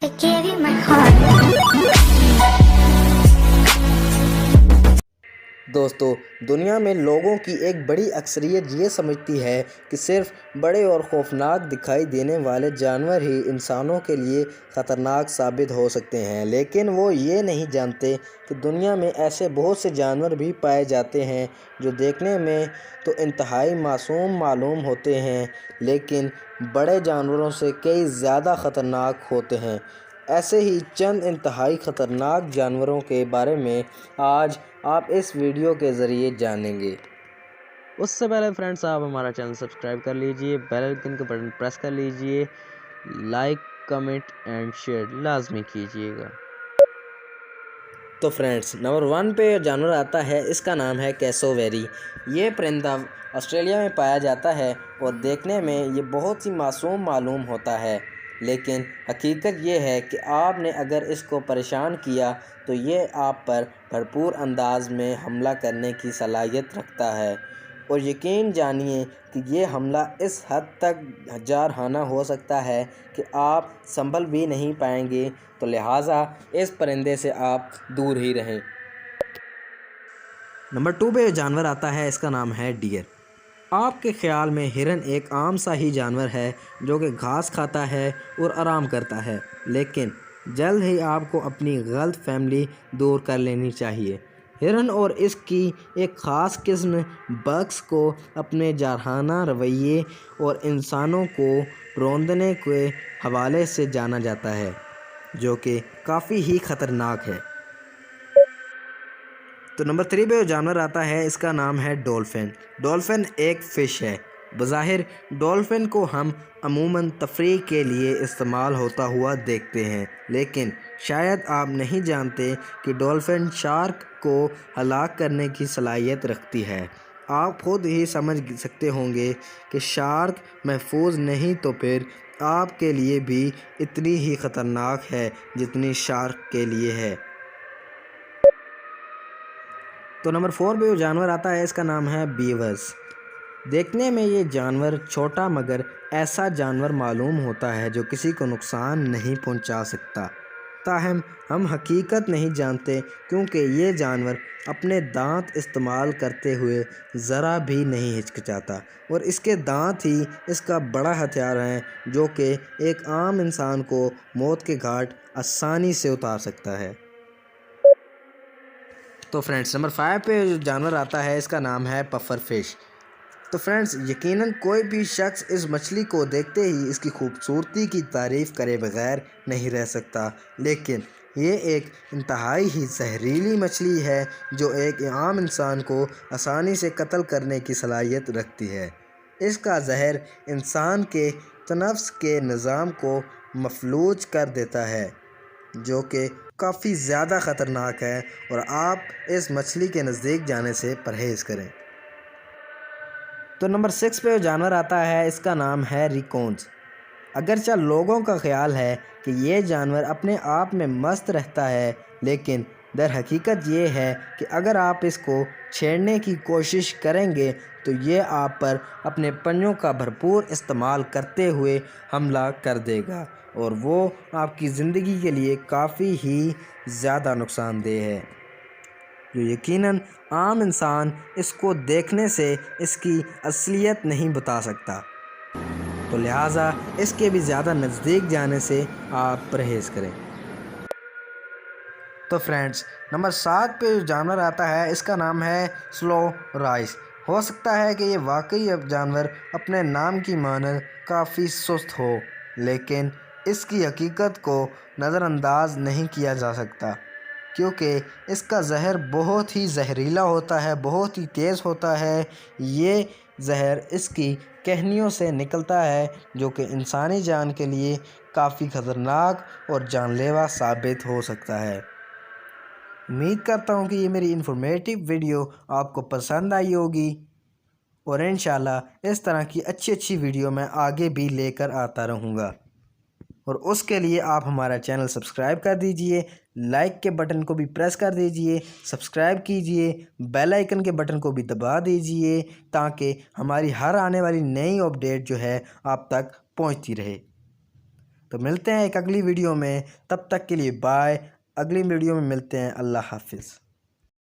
I gave you my heart. دوستو، دنیا میں لوگوں کی ایک بڑی اکثریت یہ سمجھتی ہے کہ صرف بڑے اور خوفناک دکھائی دینے والے جانور ہی انسانوں کے لیے خطرناک ثابت ہو سکتے ہیں، لیکن وہ یہ نہیں جانتے کہ دنیا میں ایسے بہت سے جانور بھی پائے جاتے ہیں جو دیکھنے میں تو انتہائی معصوم معلوم ہوتے ہیں لیکن بڑے جانوروں سے کئی زیادہ خطرناک ہوتے ہیں۔ ایسے ہی چند انتہائی خطرناک جانوروں کے بارے میں آج آپ اس ویڈیو کے ذریعے جانیں گے۔ اس سے پہلے فرینڈس، آپ ہمارا چینل سبسکرائب کر لیجئے، بیل آئیکن کا بٹن پریس کر لیجئے، لائک، کمنٹ اینڈ شیئر لازمی کیجئے گا۔ تو فرینڈس، نمبر 1 پہ جانور آتا ہے، اس کا نام ہے کیسوویری۔ یہ پرندہ آسٹریلیا میں پایا جاتا ہے اور دیکھنے میں یہ بہت ہی معصوم معلوم ہوتا ہے، لیکن حقیقت یہ ہے کہ آپ نے اگر اس کو پریشان کیا تو یہ آپ پر بھرپور انداز میں حملہ کرنے کی صلاحیت رکھتا ہے، اور یقین جانیے کہ یہ حملہ اس حد تک جارحانہ ہو سکتا ہے کہ آپ سنبھل بھی نہیں پائیں گے، تو لہٰذا اس پرندے سے آپ دور ہی رہیں۔ نمبر 2 پہ جانور آتا ہے، اس کا نام ہے ڈیر۔ آپ کے خیال میں ہرن ایک عام سا ہی جانور ہے جو کہ گھاس کھاتا ہے اور آرام کرتا ہے، لیکن جلد ہی آپ کو اپنی غلط فہمی دور کر لینی چاہیے۔ ہرن اور اس کی ایک خاص قسم بگس کو اپنے جارحانہ رویے اور انسانوں کو روندنے کے حوالے سے جانا جاتا ہے، جو کہ کافی ہی خطرناک ہے۔ تو نمبر 3 پہ جو جانور آتا ہے، اس کا نام ہے ڈولفن۔ ڈولفن ایک فش ہے۔ بظاہر ڈولفن کو ہم عموماً تفریح کے لیے استعمال ہوتا ہوا دیکھتے ہیں، لیکن شاید آپ نہیں جانتے کہ ڈولفن شارک کو ہلاک کرنے کی صلاحیت رکھتی ہے۔ آپ خود ہی سمجھ سکتے ہوں گے کہ شارک محفوظ نہیں تو پھر آپ کے لیے بھی اتنی ہی خطرناک ہے جتنی شارک کے لیے ہے۔ تو نمبر 4 پہ جو جانور آتا ہے، اس کا نام ہے بیورز۔ دیکھنے میں یہ جانور چھوٹا مگر ایسا جانور معلوم ہوتا ہے جو کسی کو نقصان نہیں پہنچا سکتا، تاہم ہم حقیقت نہیں جانتے کیونکہ یہ جانور اپنے دانت استعمال کرتے ہوئے ذرا بھی نہیں ہچکچاتا، اور اس کے دانت ہی اس کا بڑا ہتھیار ہیں جو کہ ایک عام انسان کو موت کے گھاٹ آسانی سے اتار سکتا ہے۔ تو فرینڈس، نمبر 5 پہ جو جانور آتا ہے، اس کا نام ہے پفر فش۔ تو فرینڈس، یقیناً کوئی بھی شخص اس مچھلی کو دیکھتے ہی اس کی خوبصورتی کی تعریف کرے بغیر نہیں رہ سکتا، لیکن یہ ایک انتہائی ہی زہریلی مچھلی ہے جو ایک عام انسان کو آسانی سے قتل کرنے کی صلاحیت رکھتی ہے۔ اس کا زہر انسان کے تنفس کے نظام کو مفلوج کر دیتا ہے، جو کہ کافی زیادہ خطرناک ہے، اور آپ اس مچھلی کے نزدیک جانے سے پرہیز کریں۔ تو نمبر 6 پہ جو جانور آتا ہے، اس کا نام ہے ریکونز۔ اگرچہ لوگوں کا خیال ہے کہ یہ جانور اپنے آپ میں مست رہتا ہے، لیکن در حقیقت یہ ہے کہ اگر آپ اس کو چھیڑنے کی کوشش کریں گے تو یہ آپ پر اپنے پنجوں کا بھرپور استعمال کرتے ہوئے حملہ کر دے گا، اور وہ آپ کی زندگی کے لیے کافی ہی زیادہ نقصان دہ ہے، جو یقیناً عام انسان اس کو دیکھنے سے اس کی اصلیت نہیں بتا سکتا، تو لہٰذا اس کے بھی زیادہ نزدیک جانے سے آپ پرہیز کریں۔ تو فرینڈس، نمبر 7 پہ جو جانور آتا ہے، اس کا نام ہے سلو رائس۔ ہو سکتا ہے کہ یہ واقعی جانور اپنے نام کی مانند کافی سست ہو، لیکن اس کی حقیقت کو نظر انداز نہیں کیا جا سکتا، کیونکہ اس کا زہر بہت ہی زہریلا ہوتا ہے، بہت ہی تیز ہوتا ہے۔ یہ زہر اس کی کہنیوں سے نکلتا ہے، جو کہ انسانی جان کے لیے کافی خطرناک اور جان لیوا ثابت ہو سکتا ہے۔ امید کرتا ہوں کہ یہ میری انفارمیٹیو ویڈیو آپ کو پسند آئی ہوگی، اور انشاءاللہ اس طرح کی اچھی ویڈیو میں آگے بھی لے کر آتا رہوں گا، اور اس کے لیے آپ ہمارا چینل سبسکرائب کر دیجئے، لائک کے بٹن کو بھی پریس کر دیجئے، سبسکرائب کیجئے، بیل آئیکن کے بٹن کو بھی دبا دیجئے تاکہ ہماری ہر آنے والی نئی اپڈیٹ جو ہے آپ تک پہنچتی رہے۔ تو ملتے ہیں ایک اگلی ویڈیو میں، تب تک کے لیے بائے، اگلی ویڈیو میں ملتے ہیں، اللہ حافظ۔